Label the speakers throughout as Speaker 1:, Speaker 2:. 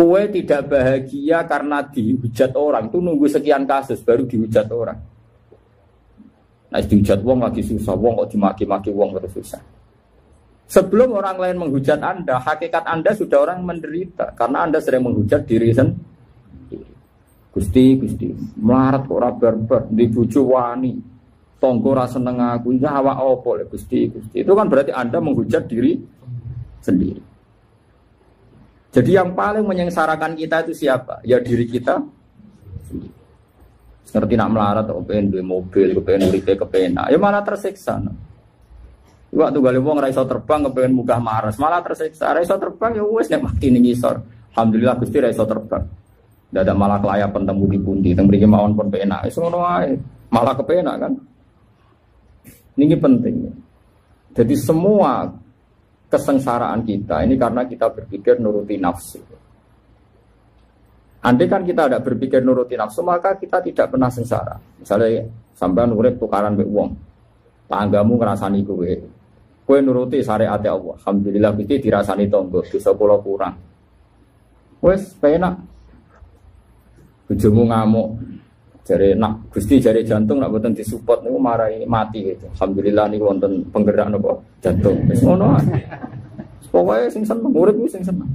Speaker 1: Kowe tidak bahagia karena dihujat orang, itu nunggu sekian kasus baru dihujat orang. Nah, dihujat wong lagi susah, wong kok dimaki-maki wong terus susah. Sebelum orang lain menghujat Anda, hakikat Anda sudah orang menderita karena Anda sering menghujat diri sendiri. Gusti, melarat kok ora barbar, di bojo wani, tangga ora seneng aku, ya awak opo le Gusti. Itu kan berarti Anda menghujat diri sendiri. Jadi yang paling menyengsarakan kita itu siapa? Ya diri kita. Ngerti nak melarat, kepengen duwe mobil, kepengen uripe, kepenak, ya malah tersiksa. Waktu gale wong ra iso terbang, kepengen munggah Mars, malah tersiksa. Ra iso terbang ya wis nek mati ning ngisor. Alhamdulillah Gusti ra iso terbang. Dadak malah kelayapan temu di pundi, teng mriki mawon pun penak. Wis ngono wae. Malah kepenak kan. Ini penting. Jadi semua kesengsaraan kita ini karena kita berpikir nuruti nafsu. Andai kan kita tidak berpikir nuruti nafsu, maka kita tidak pernah sengsara. Misalnya sampean urip tukaran mbek wong, tanggamu ngrasani kowe nuruti syariat Allah. Alhamdulillah iki dirasani tangga, dosa kula kurang. Wes penak. Bojomu ngamuk. Jare nak Gusti jare jantung nak boten disupport niku marai mati gitu. Alhamdulillah niku wonten penggerak napa jantung. Wis ngono ae. Pokoke sing seneng urip wis sing seneng.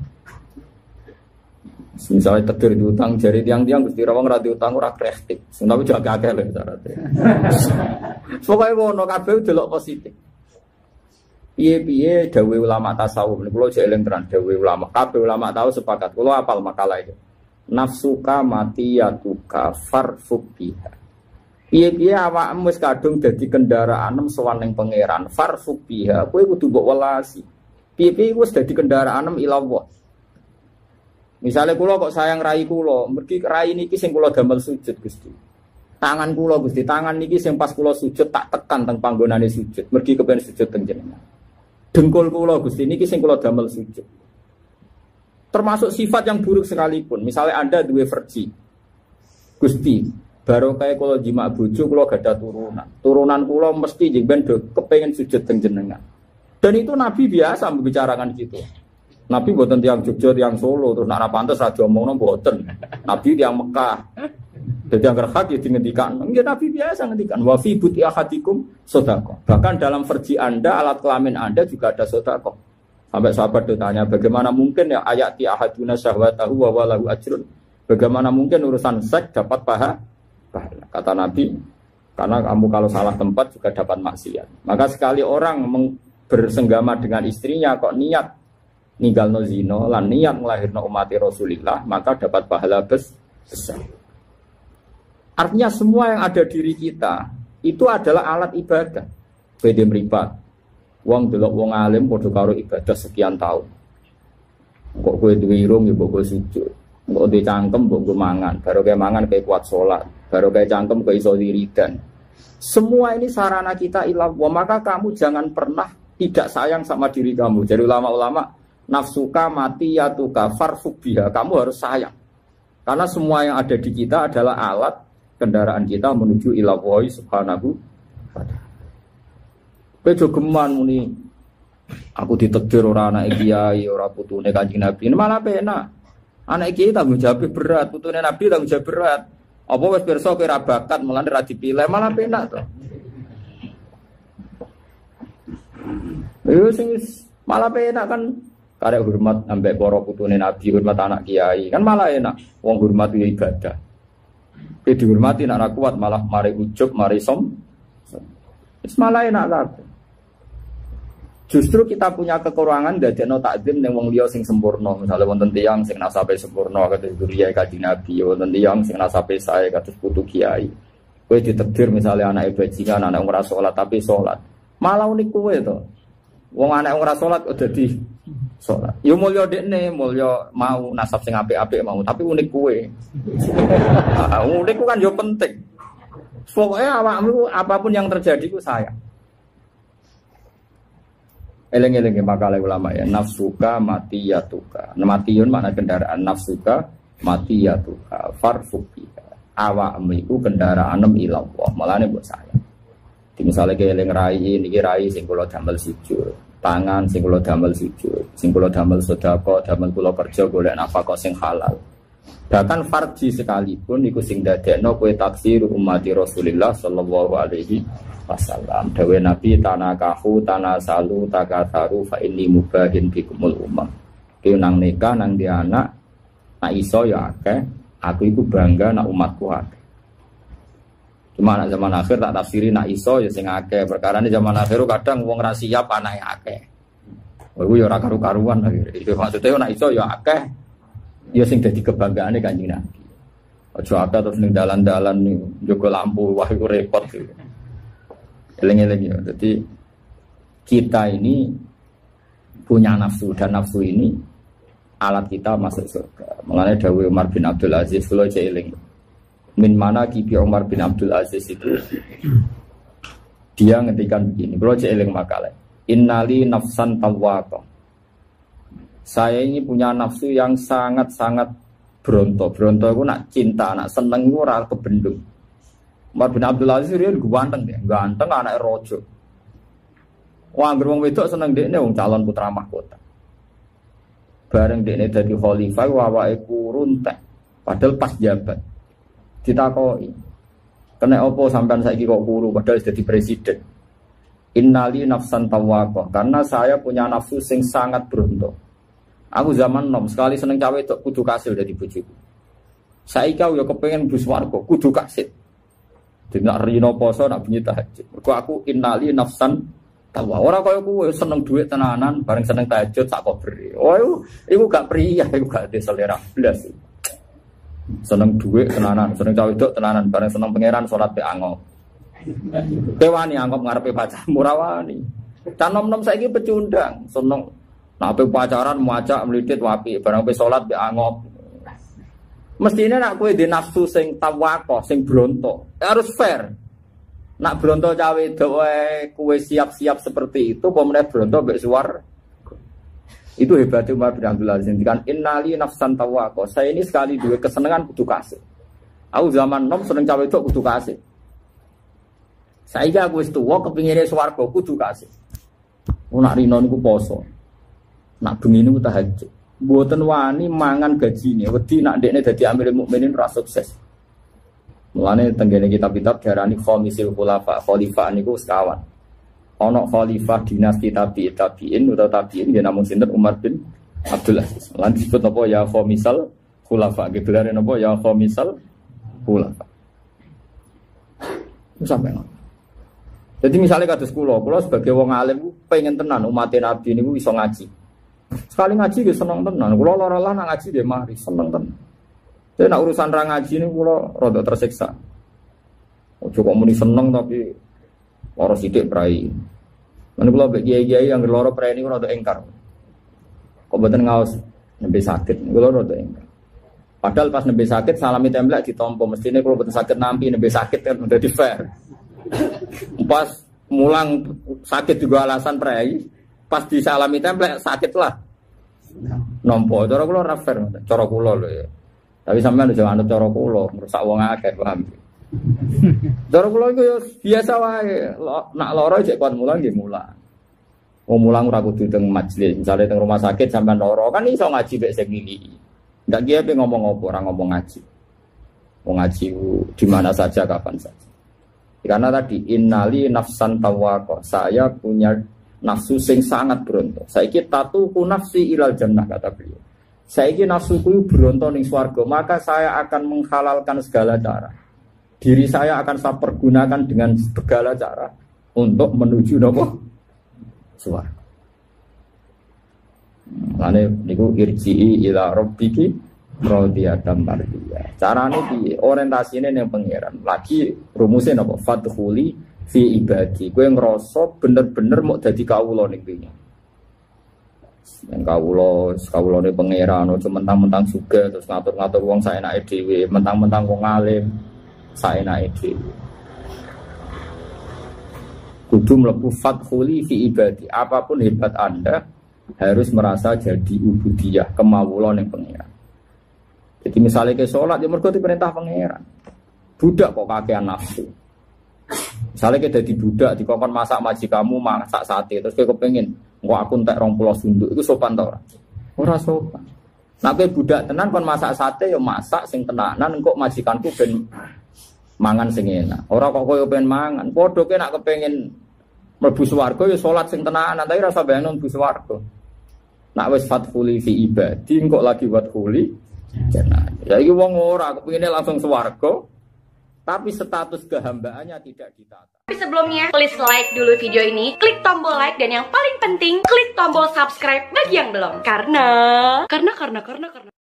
Speaker 1: Misalnya tetir diutang jari tiang-tiang Gusti rawang ra diutang ora kreatif. Sing tapi juga akeh lho syaratnya. Pokoke ngono kabeh delok positif. Piye-piye dawuh ulama tasawuf niku kula jek eling tenan dawuh ulama. Kabeh ulama tahu sepakat. Kula hafal makalah itu. Nafsuka matiyatuka farfuk biha. Piye-piye awakmu wis kadung dadi kendaraan sowan ning pangeran farfuk biha. Kowe kudu mbok welasi. Piye-piye wis dadi kendaraan ila Allah. Misale kula kok sayang rai kula, mergi rai niki sing kula damel sujud Gusti. Tangan kula Gusti, tangan niki sing pas kula sujud tak tekan teng panggonane sujud. Mergi kepen sujud teng jenengan. Dengkul kula Gusti niki sing kula damel sujud. Termasuk sifat yang buruk sekalipun. Misalnya Anda duwe versi. Gusti, baru kayak kalau jima bojo kula gadah turunan. Turunan kula mesti jengben kepengen sujud teng jenengan. Dan itu Nabi biasa membicarakan gitu. Nabi boten tiang Jogja, tiang Solo, terus nak pantes ra diomongno boten. Nabi tiang Mekah. Jadi yang hak ya ngendikan. Nggih Nabi biasa ngendikan wa fi buti ahadikum sedekah. Bahkan dalam versi Anda, alat kelamin Anda juga ada sedekah. Sampai sahabat ditanya, bagaimana mungkin ya ayati ahaduna syahwatahu wa walahu ajrun. Bagaimana mungkin urusan seks dapat pahala? Kata Nabi, karena kamu kalau salah tempat juga dapat maksiat. Maka sekali orang bersenggama dengan istrinya kok niat ninggalno zina lan niat nglahirno umat Rasulillah, maka dapat pahala besar. Artinya semua yang ada diri kita itu adalah alat ibadah. Beda mripat. Wong delok wong alim padha karo ibadah sekian tahun. Kok kowe duwe irung ya mbok sujud. Kok duwe cangkem mbok mangan, baru kayak mangan kayak kuat salat, baru kayak cangkem kayak iso wiridan. Semua ini sarana kita ilah wa, maka kamu jangan pernah tidak sayang sama diri kamu. Jadi ulama-ulama nafsuka matiyatuka farfuk biha, kamu harus sayang. Karena semua yang ada di kita adalah alat kendaraan kita menuju ila Allah subhanahu wa ta'ala. Kejogeman muni aku ditegir ora anak kiai ora putune Kanjeng Nabi. Ini malah penak. Anak kiai tanggung jawab berat, putune Nabi tanggung jawab berat. Apa wis pirsa kowe ra bakat mulane ra dipilih, malah penak to. Yo sing malah penak kan karek hormat ambek para putune Nabi, hormat anak kiai. Kan malah enak wong hormat ibadah. Kowe dihormati nek ra kuat malah mari ujub, mari wis malah enak kabeh. Justru kita punya kekurangan dadekno takdim ning wong liya sing sempurna. Misale wonten tiyang sing nasabe sempurna kados duriyae Kanjeng Nabi, wonten tiyang sing nasabe sae kados putu kiai. Kowe ditakdir misale anake bajingan, anak ora salat tapi salat. Malah unik kowe to. Wong anak ora salat kok dadi salat. Ya mulya dekne, mulya mau nasab sing apik-apik mau, tapi unik kowe. Unik ku kan yo penting. Pokoknya awakmu apapun yang terjadi ku sayang. Eleng-eleng makalah ulama ya, nafsuka matiyatuka. Matiyun makna kendaraan, nafsuka matiyatuka farfukiha. Awakmu iku kendaraan ila Allah. Malane mbok sayang. Di misale ke eleng rai niki rai sing kula damel sujud. tangan sing kula damel sujud, sing kula damel sedekah, damel kula kerja golek nafkah sing halal. Bahkan farji sekalipun iku sing dadekno kowe taksir umat Rasulullah sallallahu alaihi wasallam. Dawe Nabi tanakahu tanasalu takatharu fa inni mubahin bikumul ummah. Ki nang nikah nang di anak, nak iso ya akeh, aku iku bangga nak umatku akeh. Cuma nak zaman akhir tak tafsiri nak iso ya sing akeh. Perkarane zaman akhir kadang wong ra siap anake akeh. Iku ya ora karu-karuan akhir. Itu maksudnya nak iso ya akeh. Ya sing dadi kebanggaane Kanjeng Nabi. Aja akeh terus ning dalan-dalan njogo lampu wah iku repot. Eling-eling ya. Jadi kita ini punya nafsu dan nafsu ini alat kita masuk surga. Mengenai dawuh Umar bin Abdul Aziz kula eling. Min mana kibi Umar bin Abdul Aziz itu dia ngendikan begini. Kula eling makalah. Innali nafsan tawwaqah. Saya ini punya nafsu yang sangat-sangat bronto. Bronto itu nak cinta, nak seneng itu ora kebendung. Umar bin Abdul Aziz dia ganteng deh, ganteng anak rojo. Wah, wong wedok seneng dekne wong calon putra mahkota. Bareng dekne dadi khalifah awake kurun teh. Padahal pas jabat. Ditakoki. Kena opo sampean saiki kok kuru padahal dadi presiden. Innali nafsan tawwaqah, karena saya punya nafsu sing sangat bronto. Aku zaman nom sekali seneng cawe itu kudu kasil dari bojoku. Saiki yo kepengin bus warga kudu kasil. Dina rino poso nak bunyi tahajud. Mergo aku innali nafsan tawa. Ora kaya kowe seneng duit tenanan bareng seneng tahajud sak kober. Oh iku gak priya, iku gak selera blas. Seneng duit tenanan, seneng cawe itu tenanan bareng seneng pangeran salat be angop. Kewani angop ngarepe pacarmu ora wani. Can nom-nom saiki pecundang, seneng nak pe pacaran muacak melitit wapi, barang pe salat be angop. Mestine nak kowe di nafsu sing tawako, sing bronto, harus fair. Nak bronto cawe wedok wae kowe siap-siap seperti itu, apa meneh bronto mbek suar. Itu hebatnya Umar bin Abdul Aziz. Kan innali nafsan tawako. Saya ini sekali duwe kesenangan kudu kasih. Aku zaman nom seneng cawe wedok kudu kasih. Saiki aku wis tuwa kepingine swarga kudu kasih. Nak rino niku poso. Nak bengi niku tahajud. Mboten wani mangan gajine, wedi nak ndekne dadi amirul mukminin ra sukses. Mulane tenggene kitab-kitab diarani khamisul khulafa, khalifah niku sekawan. Ana khalifah dinasti tabi'in utawa tabi'in ya namun sinten Umar bin Abdul Aziz. Lan disebut apa ya khamisal khulafa, gelarane apa ya khamisal khulafa. Sampai ngono. Jadi misalnya kados kula sebagai wong alim pengen tenan umat Nabi niku iso ngaji. Sekali ngaji ge seneng tenan. Kula lara-lara nang ngaji ge mari seneng tenan. Tapi nak urusan ra ngaji niku kula rada tersiksa. Ojo kok muni seneng tapi ora sithik prai. Men kula mbek kiai-kiai yang loro prai niku rada engkar. Kok mboten ngaos nembe sakit. Kula rada engkar. Padahal pas nembe sakit salami templek ditampa mestine kula mboten sakit nampi nembe sakit kan udah di fair. Pas mulang sakit juga alasan prai. Pas disalami templek sakit lah. Nompo cara kula ora fair, cara kula lho ya. Tapi sampean aja anut cara kula, merusak wong akeh paham. Cara kula iku ya biasa wae. Nak lara jek kuat mulang nggih mulang. Wong mulang ora kudu teng majelis, misale teng rumah sakit sampean lara kan iso ngaji mek sing niliki. Ndak kiye pe ngomong apa ora ngomong ngaji. Wong ngaji di mana saja kapan saja. Karena tadi innali nafsan tawaqah. Saya punya nafsu sing sangat bronto. Saiki tatuku nafsi ilal jannah kata beliau. Saiki nafsuku bronto ning swarga, maka saya akan menghalalkan segala cara. Diri saya akan saya pergunakan dengan segala cara untuk menuju nopo swarga. Lane niku irji'i ila rabbiki radiyatan mardiyah. Carane piye? Orientasine ning pangeran. Lagi rumusnya napa? Fadkhuli fi ibadi, gue ngerasa bener-bener mau jadi kawula ning dunya. Yang kawula ne pangeran, cuma mentang-mentang juga terus ngatur-ngatur wong saenake dhewe, mentang-mentang wong alim saenake dhewe. Kudu mlebu fadkhuli fi ibadi. Apapun hebat Anda harus merasa jadi ubudiyah, kemawula ning pangeran. Jadi misalnya ke sholat ya mergo diperintah pangeran. Budak kok kakean nafsu. Misalnya kita jadi budak, dikongkon masak majikamu, masak sate, terus kita kepengen Engko aku entek 20 sunduk iku sopan ta ora? Ora sopan. Nek kowe budak tenan kon masak sate ya masak sing tenanan engko majikanku ben mangan sing enak. Ora kok kowe pengen mangan. Padha kowe nek kepengin mlebu swarga ya salat sing tenanan, tapi rasa bayang mlebu swarga. Nek wis fatfuli fi ibadi engko lagi watfuli jannah. Ya iki wong ora kepengine langsung swarga. Tapi status kehambaannya tidak ditata.
Speaker 2: Tapi sebelumnya, please like dulu video ini, klik tombol like, dan yang paling penting, klik tombol subscribe bagi yang belum. Karena